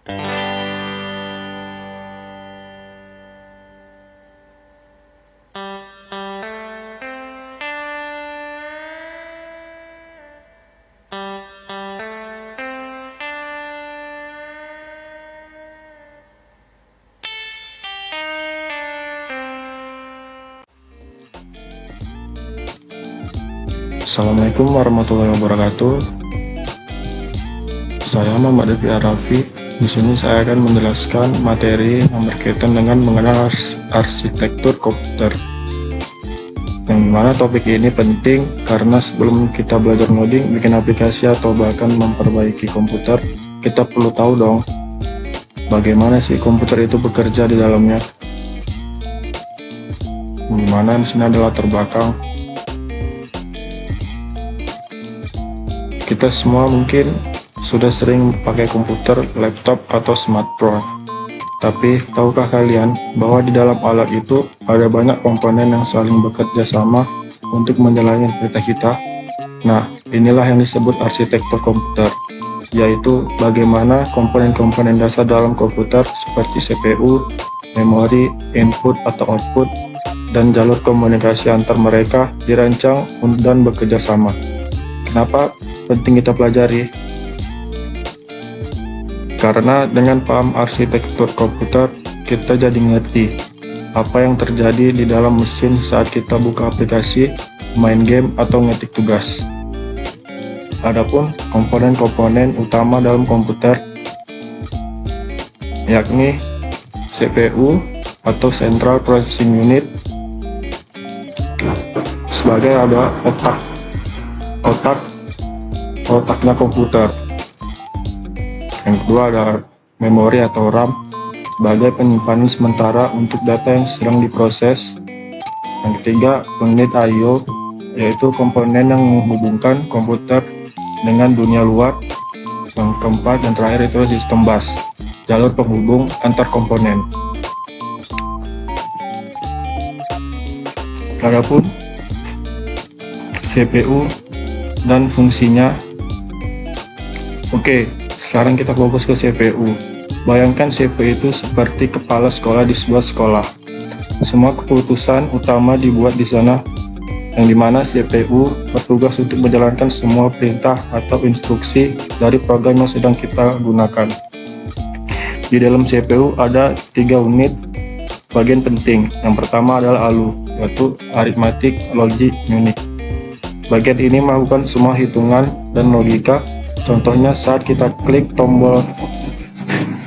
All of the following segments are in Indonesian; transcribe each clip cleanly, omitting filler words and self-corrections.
Assalamualaikum warahmatullahi wabarakatuh. Saya Muhammad Devi Arafi. Di sini saya akan menjelaskan materi yang berkaitan dengan mengenal arsitektur komputer. Yang mana topik ini penting karena sebelum kita belajar ngoding, bikin aplikasi atau bahkan memperbaiki komputer, kita perlu tahu dong bagaimana sih komputer itu bekerja di dalamnya. Dimana di sini adalah latar belakang. Kita semua mungkin sudah sering pakai komputer, laptop, atau smartphone. Tapi, tahukah kalian bahwa di dalam alat itu ada banyak komponen yang saling bekerja sama untuk menjalani perintah kita? Nah, inilah yang disebut arsitektur komputer, yaitu bagaimana komponen-komponen dasar dalam komputer seperti CPU, memori, input atau output, dan jalur komunikasi antar mereka dirancang dan bekerja sama. Kenapa penting kita pelajari? Karena dengan paham arsitektur komputer, kita jadi ngerti apa yang terjadi di dalam mesin saat kita buka aplikasi, main game, atau ngetik tugas. Adapun komponen-komponen utama dalam komputer, yakni CPU atau Central Processing Unit, sebagai ada otaknya komputer. Yang kedua ada memori atau RAM sebagai penyimpanan sementara untuk data yang sedang diproses. Yang ketiga, unit I/O, yaitu komponen yang menghubungkan komputer dengan dunia luar. Yang keempat dan terakhir itu sistem bus, jalur penghubung antar komponen. Adapun CPU dan fungsinya. Oke, sekarang kita fokus ke CPU. Bayangkan CPU itu seperti kepala sekolah di sebuah sekolah. Semua keputusan utama dibuat di sana, yang dimana CPU bertugas untuk menjalankan semua perintah atau instruksi dari program yang sedang kita gunakan. Di dalam CPU ada 3 unit bagian penting. Yang pertama adalah ALU, yaitu Arithmetic Logic Unit. Bagian ini melakukan semua hitungan dan logika. Contohnya saat kita klik tombol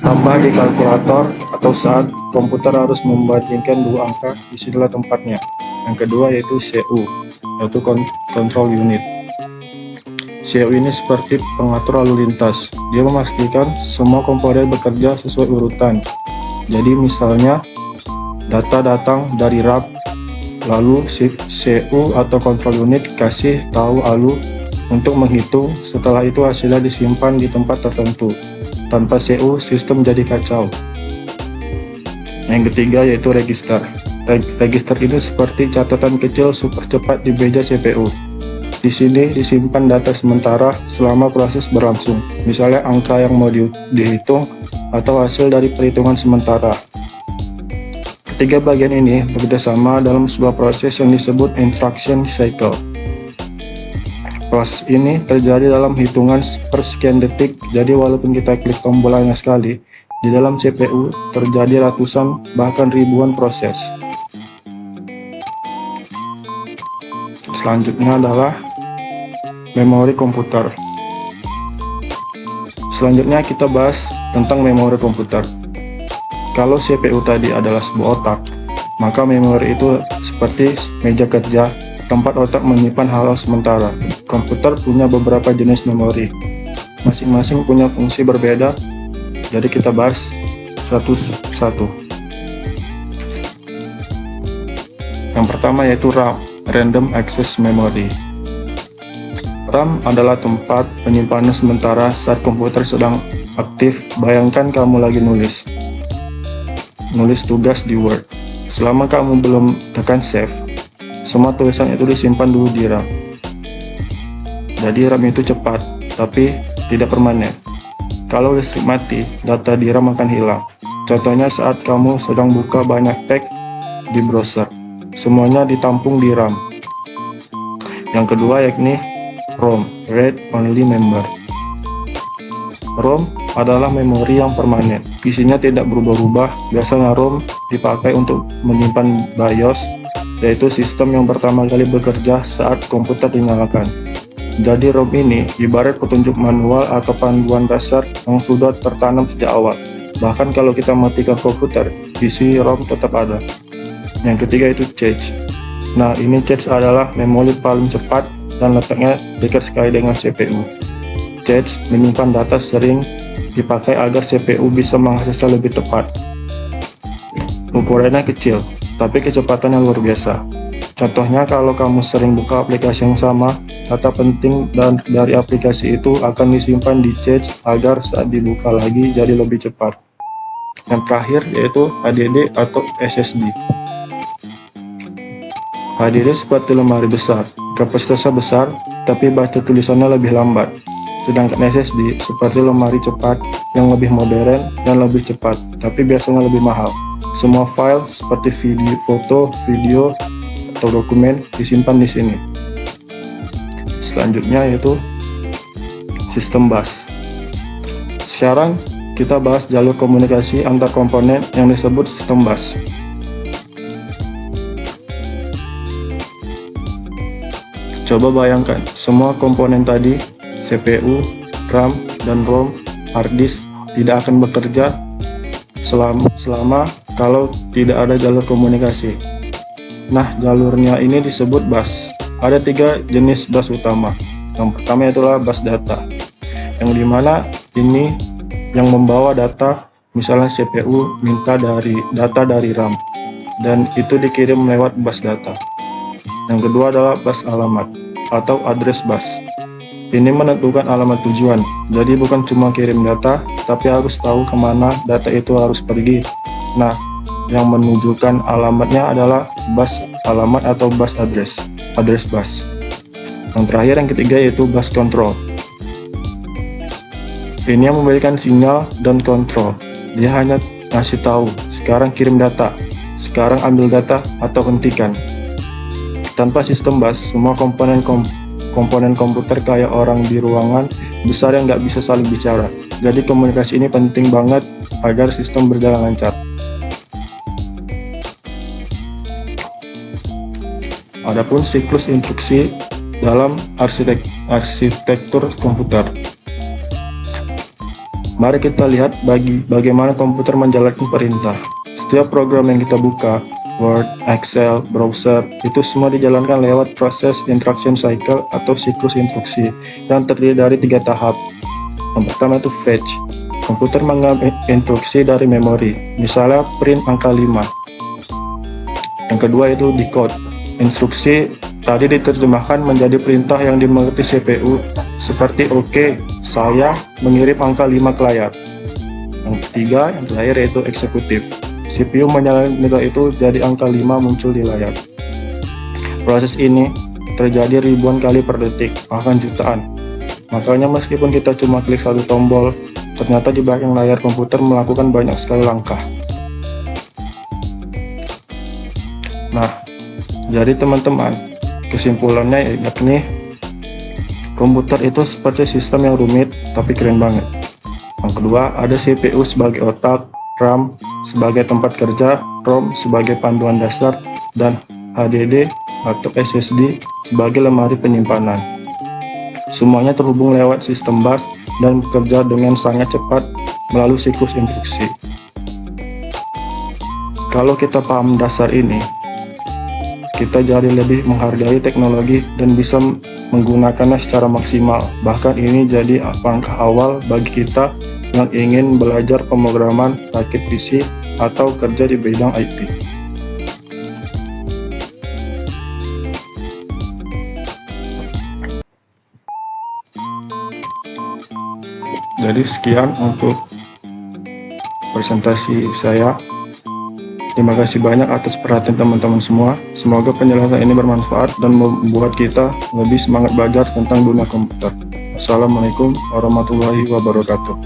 tambah di kalkulator atau saat komputer harus membandingkan 2 angka, disinilah tempatnya. Yang kedua yaitu CU, yaitu Control Unit. CU ini seperti pengatur lalu lintas. Dia memastikan semua komponen bekerja sesuai urutan. Jadi misalnya data datang dari RAM, lalu CU atau Control Unit kasih tahu ALU untuk menghitung, setelah itu hasilnya disimpan di tempat tertentu. Tanpa CU, sistem jadi kacau. Yang ketiga yaitu register. Register ini seperti catatan kecil super cepat di meja CPU. Di sini disimpan data sementara selama proses berlangsung, misalnya angka yang mau dihitung atau hasil dari perhitungan sementara. Ketiga bagian ini bekerjasama dalam sebuah proses yang disebut instruction cycle. Proses ini terjadi dalam hitungan per sekian detik, jadi walaupun kita klik tombol hanya sekali, di dalam CPU terjadi ratusan bahkan ribuan proses. Selanjutnya adalah memori komputer. Selanjutnya kita bahas tentang memori komputer. Kalau CPU tadi adalah sebuah otak, maka memori itu seperti meja kerja, tempat otak menyimpan hal-hal sementara. Komputer punya beberapa jenis memori, masing-masing punya fungsi berbeda, jadi kita bahas satu-satu. Yang pertama yaitu RAM, Random Access Memory. RAM adalah tempat penyimpanan sementara saat komputer sedang aktif. Bayangkan kamu lagi nulis tugas di Word. Selama kamu belum tekan save, semua tulisan itu disimpan dulu di RAM. Jadi RAM itu cepat, tapi tidak permanen. Kalau listrik mati, data di RAM akan hilang. Contohnya saat kamu sedang buka banyak tag di browser. Semuanya ditampung di RAM. Yang kedua yakni ROM, Read Only Memory. ROM adalah memori yang permanen. Isinya tidak berubah-ubah. Biasanya ROM dipakai untuk menyimpan BIOS, yaitu sistem yang pertama kali bekerja saat komputer dinyalakan. Jadi ROM ini ibarat petunjuk manual atau panduan dasar yang sudah tertanam sejak awal. Bahkan kalau kita matikan komputer, isi ROM tetap ada. Yang ketiga itu cache. Nah, ini cache adalah memori paling cepat dan letaknya dekat sekali dengan CPU. Cache menyimpan data sering dipakai agar CPU bisa mengaksesnya lebih tepat. Ukurannya kecil, tapi kecepatannya luar biasa. Contohnya kalau kamu sering buka aplikasi yang sama, data penting dari aplikasi itu akan disimpan di cache agar saat dibuka lagi jadi lebih cepat. Yang terakhir yaitu HDD atau SSD. HDD seperti lemari besar, kapasitasnya besar, tapi baca tulisannya lebih lambat. Sedangkan SSD seperti lemari cepat yang lebih modern dan lebih cepat, tapi biasanya lebih mahal. Semua file seperti foto, video, atau dokumen disimpan di sini. Selanjutnya yaitu sistem bus. Sekarang kita bahas jalur komunikasi antar komponen yang disebut sistem bus. Coba bayangkan, semua komponen tadi, CPU, RAM, dan ROM, hard disk, tidak akan bekerja selama kalau tidak ada jalur komunikasi. Nah, jalurnya ini disebut bus. Ada 3 jenis bus utama. Yang pertama itulah bus data, yang dimana ini yang membawa data, misalnya CPU minta data dari RAM, dan itu dikirim lewat bus data. Yang kedua adalah bus alamat atau address bus. Ini menentukan alamat tujuan, jadi bukan cuma kirim data, tapi harus tahu kemana data itu harus pergi. Nah, yang menunjukkan alamatnya adalah bus alamat atau bus address bus. Yang terakhir, yang ketiga, yaitu bus control. Ini yang memberikan sinyal dan kontrol. Dia hanya ngasih tahu, sekarang kirim data, sekarang ambil data, atau hentikan. Tanpa sistem bus, semua komponen komputer kayak orang di ruangan besar yang nggak bisa saling bicara. Jadi komunikasi ini penting banget agar sistem berjalan lancar. Adapun siklus instruksi dalam arsitektur komputer. Mari kita lihat bagaimana komputer menjalankan perintah. Setiap program yang kita buka, Word, Excel, browser, itu semua dijalankan lewat proses instruction cycle atau siklus instruksi yang terdiri dari 3 tahap. Yang pertama itu fetch. Komputer mengambil instruksi dari memori, misalnya print angka 5. Yang kedua itu decode. Instruksi tadi diterjemahkan menjadi perintah yang dimengerti CPU, seperti oke, saya mengirim angka 5 ke layar. Yang ketiga, yang terakhir yaitu eksekutif. CPU menyalakan nilai itu jadi angka 5 muncul di layar. Proses ini terjadi ribuan kali per detik, bahkan jutaan. Makanya meskipun kita cuma klik satu tombol, ternyata di belakang layar komputer melakukan banyak sekali langkah. Nah, jadi teman-teman, kesimpulannya yakni komputer itu seperti sistem yang rumit tapi keren banget. Yang kedua, ada CPU sebagai otak, RAM sebagai tempat kerja, ROM sebagai panduan dasar, dan HDD atau SSD sebagai lemari penyimpanan. Semuanya terhubung lewat sistem bus dan bekerja dengan sangat cepat melalui siklus instruksi. Kalau kita paham dasar ini, kita jadi lebih menghargai teknologi dan bisa menggunakannya secara maksimal. Bahkan ini jadi langkah awal bagi kita yang ingin belajar pemrograman, rakit PC, atau kerja di bidang IT. Jadi sekian untuk presentasi saya. Terima kasih banyak atas perhatian teman-teman semua. Semoga penjelasan ini bermanfaat dan membuat kita lebih semangat belajar tentang dunia komputer. Assalamualaikum warahmatullahi wabarakatuh.